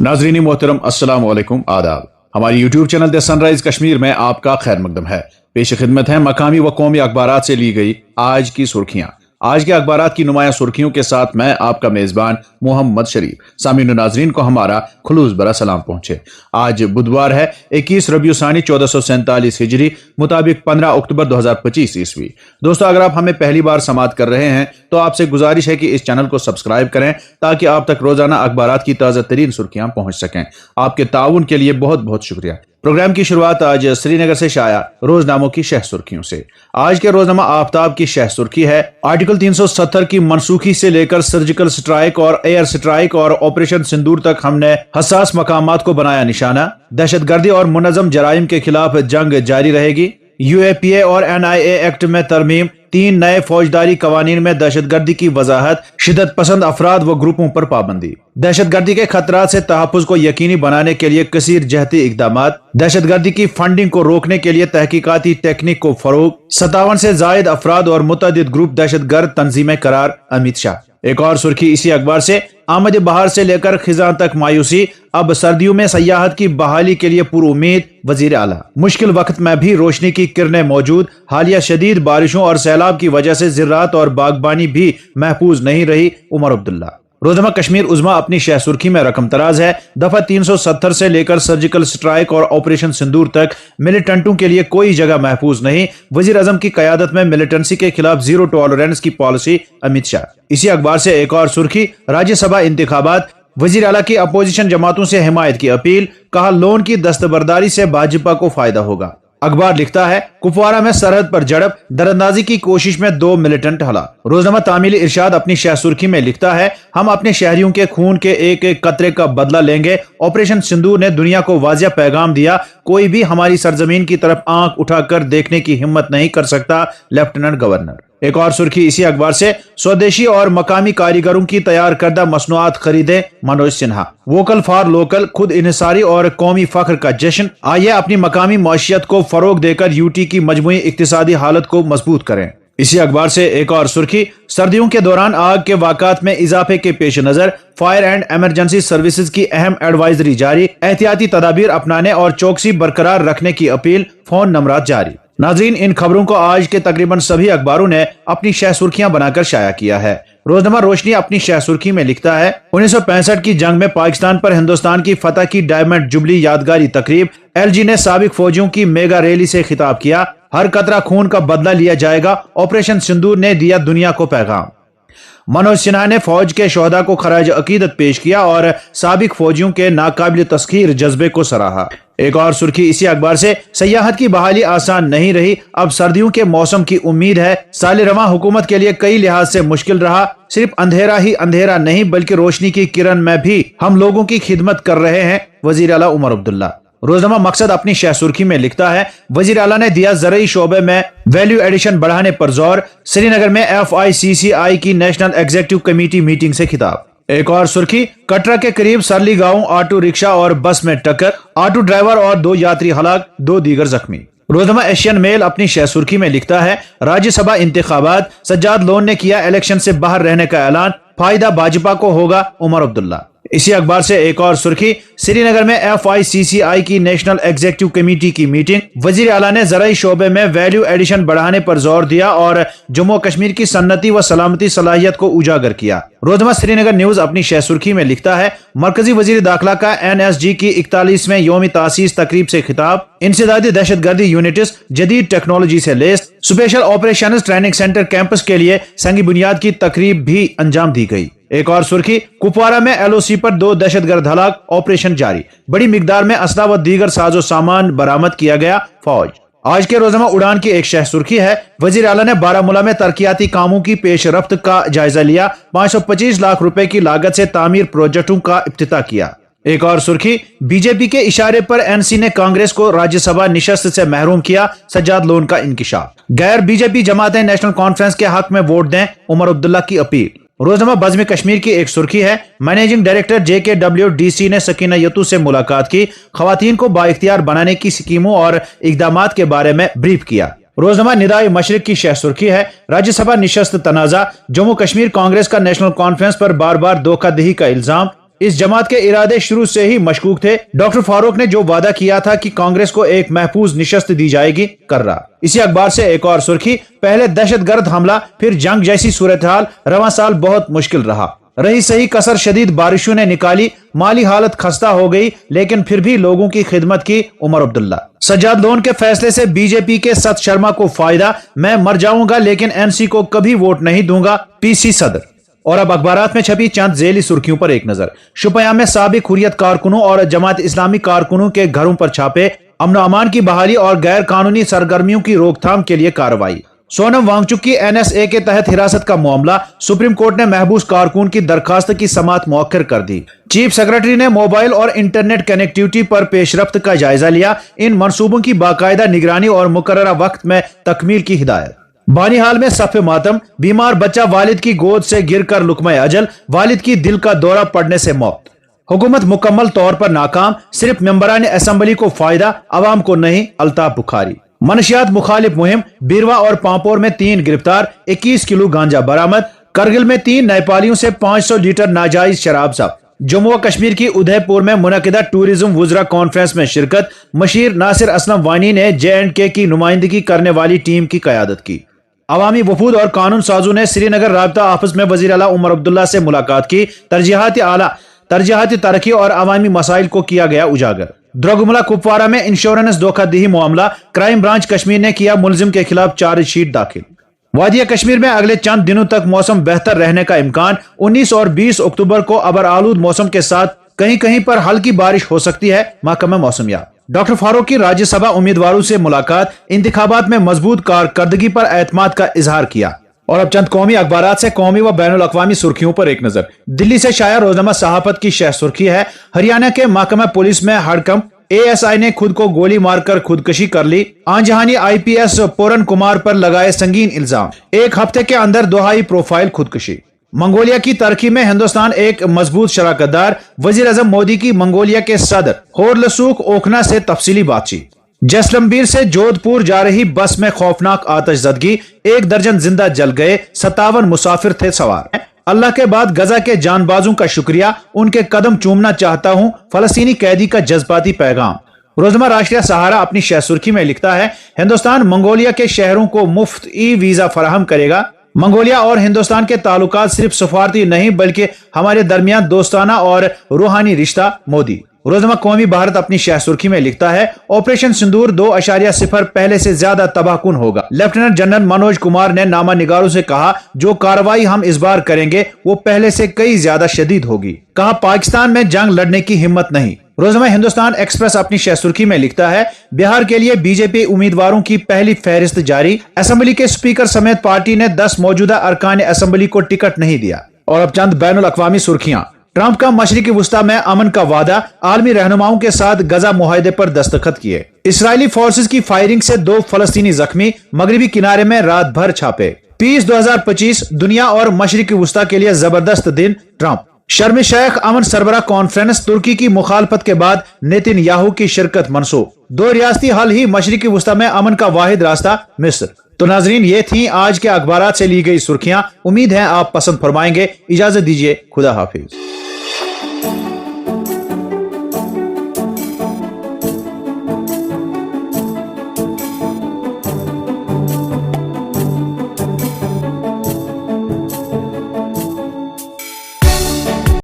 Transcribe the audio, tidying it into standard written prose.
नाजरीन मोहतरम अस्सलाम वालेकुम आदाब। हमारी YouTube channel the sunrise Kashmir में आपका खैर मकदम है। पेश खिदमत है मकामी व कौमी अखबारात से ली गई आज की सुर्खियां। आज के अखबारात की नुमाया सुर्खियों के साथ मैं आपका मेजबान मोहम्मद शरीफ। सामीन नाजरीन को हमारा खुलूस भरा सलाम पहुंचे। आज बुधवार है 21 रबीउसानी 1447 हिजरी मुताबिक 15 अक्टूबर 2025 ईस्वी। दोस्तों, अगर आप हमें पहली बार समाअत कर रहे हैं तो आपसे गुजारिश है कि इस चैनल को सब्सक्राइब करें ताकि आप तक रोजाना अखबारात की ताज़ा तरीन सुर्खियां पहुंच सकें। आपके ताउन के लिए बहुत बहुत शुक्रिया। प्रोग्राम की शुरुआत आज श्रीनगर से शाया रोजनामों की शह सुर्खियों से। आज के रोजनामा आफ्ताब की शह सुर्खी है, आर्टिकल 370 की मनसूखी से लेकर सर्जिकल स्ट्राइक और एयर स्ट्राइक और ऑपरेशन सिंदूर तक हमने हसास मकामात को बनाया निशाना। दहशतगर्दी और मुनज़्ज़म जराइम के खिलाफ जंग जारी रहेगी। यूएपीए और एनआईए एक्ट में तरमीम, 3 नए फौजदारी कवानीन में दहशतगर्दी की वजाहत, शिदत पसंद अफराद व ग्रुपों पर पाबंदी। दहशतगर्दी के खतरात से तहफ़्फ़ुज़ को यकीनी बनाने के लिए कसीर जहती इक़दामात। दहशतगर्दी की फंडिंग को रोकने के लिए तहकीकाती टेक्निक को फरोग। 57 से जायद अफराद और मुतअद्दिद ग्रुप दहशतगर्द तंजीमें करार, अमित शाह। एक और सुर्खी इसी अखबार से, आमद बहार से लेकर खिजां तक मायूसी, अब सर्दियों में सयाहत की बहाली के लिए पुरुम्मीद वजीर आला। मुश्किल वक्त में भी रोशनी की किरणें मौजूद। हालिया शदीद बारिशों और सैलाब की वजह से ज़राअत और बागबानी भी महफूज नहीं रही, उमर अब्दुल्ला। रोजनामा कश्मीर उज़्मा अपनी शह सुर्खी में रकम तराज है, दफा 370 से लेकर सर्जिकल स्ट्राइक और ऑपरेशन सिंदूर तक मिलिटेंटों के लिए कोई जगह महफूज नहीं। वजीर आज़म की क़यादत में मिलिटेंसी के खिलाफ जीरो टॉलरेंस की पॉलिसी, अमित शाह। इसी अखबार से एक और सुर्खी, राज्यसभा इंतखाबात, वजीर आला की अपोजिशन जमातों से हिमायत की अपील, कहा लोन की दस्तबरदारी से भाजपा को फायदा होगा। अखबार लिखता है, कुपवारा में सरहद पर झड़प, दरअंदाजी की कोशिश में 2 मिलिटेंट हलाक। रोजनामा तामीली इरशाद अपनी शह सुर्खी में लिखता है, हम अपने शहरियों के खून के एक एक कतरे का बदला लेंगे। ऑपरेशन सिंदूर ने दुनिया को वाजिया पैगाम दिया, कोई भी हमारी सरजमीन की तरफ आंख उठाकर देखने की हिम्मत नहीं कर सकता, लेफ्टिनेंट गवर्नर। एक और सुर्खी इसी अखबार से, स्वदेशी और मकामी कारीगरों की तैयार करदा मसनूआत खरीदे, Manoj Sinha. Vocal for local, खुद इन्हिसारी और कौमी फख्र का जश्न। आइए अपनी मकामी मईशत को फरोग देकर यूटी की मजमूई इक्तिसादी हालत को मजबूत करें। इसी अखबार से एक और सुर्खी, सर्दियों के दौरान आग के वाक़ात में इजाफे के पेश नजर फायर एंड इमरजेंसी सर्विसेज की अहम एडवाइजरी जारी, एहतियाती तदाबीर अपनाने और चौकसी बरकरार रखने की अपील, फोन नंबरात जारी। नाजरीन, इन खबरों को आज के तकरीबन सभी अखबारों ने अपनी शह सुर्खियां बनाकर शाया किया है। रोजनामा रोशनी अपनी शह सुर्खी में लिखता है, 1965 की जंग में पाकिस्तान पर हिंदुस्तान की फतह की डायमंड जुबली यादगारी तकरीब। एलजी ने साबिक फौजियों की मेगा रैली से खिताब किया, हर कतरा खून का बदला लिया जाएगा। ऑपरेशन सिंदूर ने दिया दुनिया को पैगाम। मनोज सिन्हा ने फौज के शोहदा को खराज अकीदत पेश किया और साबिक फौजियों के नाकाबिल तस्खीर जज्बे को सराहा। एक और सुर्खी इसी अखबार से, सयाहत की बहाली आसान नहीं रही, अब सर्दियों के मौसम की उम्मीद है। साल रवां हुकूमत के लिए कई लिहाज से मुश्किल रहा, सिर्फ अंधेरा ही अंधेरा नहीं बल्कि रोशनी की किरण में भी हम लोगों की खिदमत कर रहे हैं, वजीर आला उमर अब्दुल्ला। रोजनामा मकसद अपनी शह सुर्खी में लिखता है, वजीर आला ने दिया ज़रई शोबे में वैल्यू एडिशन बढ़ाने पर जोर। श्रीनगर में FICCI की नेशनल एग्जीक्यूटिव कमेटी मीटिंग से खिताब। एक और सुर्खी, कटरा के करीब सरली गांव ऑटो रिक्शा और बस में टक्कर, ऑटो ड्राइवर और 2 यात्री हलाक, 2 दीगर जख्मी। रोजनामा एशियन मेल अपनी शह सुर्खी में लिखता है, राज्यसभा इंतखाबात, सज्जाद लोन ने किया इलेक्शन से बाहर रहने का ऐलान, फायदा भाजपा को होगा, उमर अब्दुल्ला। इसी अखबार से एक और सुर्खी, श्रीनगर में FICCI की नेशनल एग्जीक्यूटिव कमेटी की मीटिंग, वजीर आला ने ज़राई शोबे में वैल्यू एडिशन बढ़ाने पर जोर दिया और जम्मू कश्मीर की सन्नती व सलामती सलाहियत को उजागर किया। रोजनामा श्रीनगर न्यूज अपनी शह सुर्खी में लिखता है, मरकजी वजीर दाखिला का NSG की 41वें यौम तासीस तकरीब से खिताब, इंसदादी दहशतगर्दी यूनिट्स जदीद टेक्नोलॉजी से less, special operation training centre campus के लिए संगी बुनियाद की तकरीब भी अंजाम दी गई। एक और सुर्खी, कुपवारा में LOC पर 2 दहशतगर्द हलाक, ऑपरेशन जारी, बड़ी मिकदार में असला व दीगर साजो सामान बरामद किया गया, फौज। आज के रोजनामा उड़ान की एक शह सुर्खी है, वजीर आला ने बारामूला में तरक्याती कामों की पेश रफ्त का जायजा लिया, 525 लाख रुपए की लागत से तामीर प्रोजेक्टों का इफ्तिताह किया। एक और सुर्खी, बीजेपी के इशारे पर NC ने कांग्रेस को राज्यसभा निशस्त से महरूम किया, सज्जाद लोन का इंकिशाफ। गैर बीजेपी जमातें नेशनल कॉन्फ्रेंस के हक में वोट दें, उमर अब्दुल्ला की अपील। रोजनामा बज़्म कश्मीर की एक सुर्खी है, मैनेजिंग डायरेक्टर JKWDC ने सकीना यतू से मुलाकात की, खवातीन को बाइख्तियार बनाने की स्कीमों और इकदामात के बारे में ब्रीफ किया। रोजनामा निदाए मशरिक की शह सुर्खी है, राज्यसभा निशस्त तनाजा, जम्मू कश्मीर कांग्रेस का नेशनल कॉन्फ्रेंस पर बार बार धोखाधड़ी का इल्जाम, इस जमात के इरादे शुरू से ही मशकूक थे। डॉक्टर फारूक ने जो वादा किया था कि कांग्रेस को एक महफूज निशस्त दी जाएगी, कर रहा। इसी अखबार से एक और सुर्खी, पहले दहशतगर्द हमला फिर जंग जैसी सूरत हाल, रवां साल बहुत मुश्किल रही सही कसर शदीद बारिशों ने निकाली, माली हालत खस्ता हो गई, लेकिन फिर भी लोगों की खिदमत की उमर अब्दुल्ला। सज्जाद लोन के फैसले से बीजेपी के सत शर्मा को फायदा, मैं मर जाऊंगा लेकिन एनसी को कभी वोट नहीं दूंगा, पीसी सदर। और अब अखबारात में छपी चंद झेली सुर्खियों पर एक नजर। शुपियां में साबिक हुर्रियत कारकुनों और जमात इस्लामी कारकुनों के घरों पर छापे, अमन अमान की बहाली और गैर कानूनी सरगर्मियों की रोकथाम के लिए कार्रवाई। सोनम वांगचुक की एनएसए के तहत हिरासत का मामला, सुप्रीम कोर्ट ने महबूस कारकुन की दरखास्त की समाअत मौखर कर दी। चीफ सेक्रेटरी ने मोबाइल और इंटरनेट कनेक्टिविटी पर पेशरफ्त का जायजा लिया, इन मंसूबों की बाकायदा निगरानी और मुकर्ररा वक्त में तकमील की हिदायत। बानिहाल में सफ़े मातम, बीमार बच्चा वालिद की गोद से गिरकर लुकमा अजल, वालिद की दिल का दौरा पड़ने से मौत। हुकूमत मुकम्मल तौर पर नाकाम, सिर्फ मेंबरान असेंबली को फायदा, अवाम को नहीं, अल्ताफ बुखारी। मनशियात मुखालिफ मुहिम, बीरवा और पांपोर में 3 गिरफ्तार, 21 किलो गांजा बरामद। करगिल में 3 नेपालियों से 500 लीटर नाजायज शराब जब्त। जम्मू व कश्मीर की उदयपुर में मुनक़िदा टूरिज्म वुज़रा कॉन्फ्रेंस में शिरकत, मशीर नासिर असलम वानी ने J&K की नुमाइंदगी करने वाली टीम की क़यादत की। अवामी वफूद और कानून साजों ने श्रीनगर राब्ता ऑफिस में वज़ीर आला उमर अब्दुल्ला से मुलाकात की, तरजीहाती तरक्की और अवामी मसाइल को किया गया उजागर। द्रोगुमला कुपवारा में इंश्योरेंस धोखाधड़ी मामला, क्राइम ब्रांच कश्मीर ने किया मुलजिम के खिलाफ चार्जशीट दाखिल। वादिया कश्मीर में अगले चंद दिनों तक मौसम बेहतर रहने का इम्कान, 19 और 20 अक्टूबर को अबर आलूद मौसम के साथ कहीं कहीं पर हल्की बारिश हो सकती है, महकमा मौसमियात। डॉक्टर फारूक की राज्यसभा उम्मीदवारों से मुलाकात, इंतखाबात में मजबूत कारकर्दगी पर एतमाद का इजहार किया। और अब चंद कौमी अखबारात से कौमी व बैनुल अक़वामी सुर्खियों पर एक नजर। दिल्ली से शाया रोजनामा सहाफत की शह सुर्खी है, हरियाणा के महकमा पुलिस में हड़कंप, ASI ने खुद को गोली मारकर खुदकशी कर ली। आंजहानी IPS पूरन कुमार पर लगाए संगीन इल्जाम, 1 हफ्ते के अंदर 2 हाई प्रोफाइल खुदकशी। मंगोलिया की तरक्की में हिंदुस्तान एक मजबूत शराकतदार, वजीर आजम मोदी की मंगोलिया के सदर होरलसूख ओखना से तफसीली बातचीत। जैसलमेर से जोधपुर जा रही बस में खौफनाक आतिशज़दगी, 1 दर्जन जिंदा जल गए, 57 मुसाफिर थे सवार। अल्लाह के बाद गजा के जानबाजों का शुक्रिया, उनके कदम चूमना चाहता हूं, फलस्तीनी कैदी का जज्बाती पैगाम। रोजमर्रा राष्ट्रीय सहारा अपनी शह सुर्खी में लिखता है, हिंदुस्तान मंगोलिया के शहरों को मुफ्त वीजा फराहम करेगा। मंगोलिया और हिंदुस्तान के ताल्लुकात सिर्फ सफारती नहीं बल्कि हमारे दरमियान दोस्ताना और रूहानी रिश्ता, मोदी। रोजमर्रा कौमी भारत अपनी शह सुर्खी में लिखता है, ऑपरेशन सिंदूर 2.0 पहले से ज्यादा तबाहकुन होगा। लेफ्टिनेंट जनरल मनोज कुमार ने नामा निगारों से कहा, जो कार्रवाई हम इस बार करेंगे वो पहले से कई ज्यादा शदीद होगी। कहा, पाकिस्तान में जंग लड़ने की हिम्मत नहीं। रोजमर्रा हिंदुस्तान एक्सप्रेस अपनी शह सुर्खी में लिखता है, बिहार के लिए बीजेपी उम्मीदवारों की पहली फहरिस्त जारी, असेंबली के स्पीकर समेत पार्टी ने 10 मौजूदा अरकान असेंबली को टिकट नहीं दिया। और अब चंद बैनुल अक़वामी सुर्खियां। ट्रंप का मशरिकी वुस्ता में अमन का वादा, आलमी रहनुमाओं के साथ गजा मुआहदे पर दस्तखत किए। इसराइली फोर्सेस की फायरिंग से 2 फलस्तीनी जख्मी, मगरबी किनारे में रात भर छापे। पीस 2025 दुनिया और मशरिकी वुस्ता के लिए जबरदस्त दिन, ट्रंप। शर्म शेख अमन सरबरा कॉन्फ्रेंस, तुर्की की मुखालफत के बाद नेतन्याहू की शिरकत मनसूख। 2 रियासती हल ही मशरिकी वुस्ता में अमन का वाहिद रास्ता, मिस्र। तो नाजरीन, ये थी आज के अखबारात से ली गई सुर्खियां। उम्मीद है आप पसंद फरमाएंगे। इजाजत दीजिए, खुदा हाफिज।